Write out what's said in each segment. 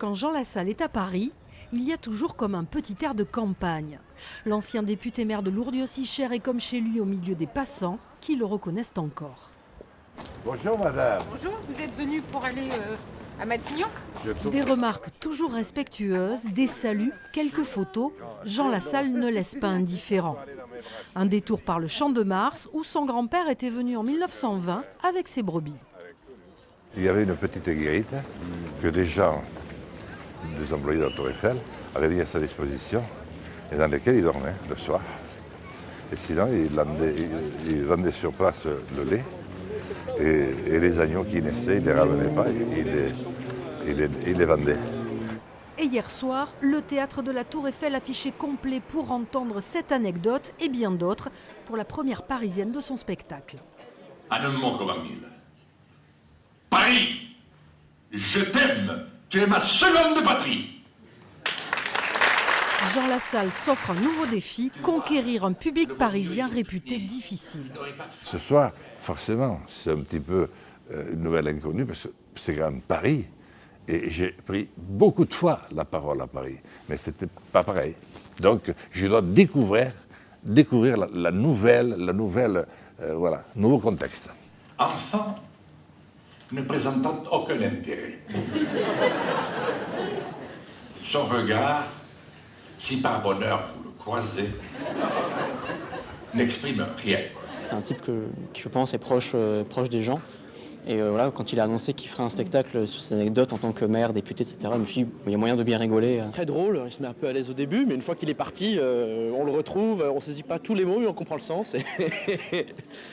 Quand Jean Lassalle est à Paris, il y a toujours comme un petit air de campagne. L'ancien député maire de Lourdes-Diocèse est comme chez lui au milieu des passants qui le reconnaissent encore. Bonjour madame. Bonjour, vous êtes venu pour aller à Matignon? Des remarques toujours respectueuses, des saluts, quelques photos, Jean Lassalle ne laisse pas indifférent. Un détour par le Champ de Mars où son grand-père était venu en 1920 avec ses brebis. Il y avait une petite guérite que des gens, des employés de la Tour Eiffel, avaient mis à sa disposition et dans lesquels il dormait le soir. Et sinon, il vendait sur place le lait et les agneaux qui naissaient, il ne les ramenait pas, il les vendait. Et hier soir, le théâtre de la Tour Eiffel affichait complet pour entendre cette anecdote et bien d'autres pour la première parisienne de son spectacle. En un mot comme en mille. Paris, je t'aime, tu es ma seconde patrie. Jean Lassalle s'offre un nouveau défi, conquérir un public parisien réputé difficile. Ce soir, forcément, c'est un petit peu une nouvelle inconnue parce que c'est quand même Paris. Et j'ai pris beaucoup de fois la parole à Paris, mais ce n'était pas pareil. Donc je dois découvrir la nouvelle, voilà, nouveau contexte. Enfant ne présentant aucun intérêt. Son regard, si par bonheur vous le croisez, n'exprime rien. C'est un type qui je pense, est proche des gens. Et voilà, quand il a annoncé qu'il ferait un spectacle sur ses anecdotes en tant que maire, député, etc., je me suis dit, il y a moyen de bien rigoler. Très drôle, il se met un peu à l'aise au début, mais une fois qu'il est parti, on le retrouve, on ne saisit pas tous les mots, mais on comprend le sens.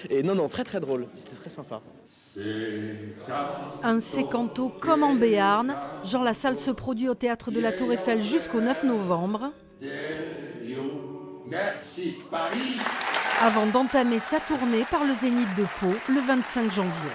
Et non, très très drôle, c'était très sympa. Un sécanto comme en Béarn, Jean Lassalle se produit au théâtre de la Tour Eiffel jusqu'au 9 novembre. Merci Paris. Avant d'entamer sa tournée par le Zénith de Pau le 25 janvier.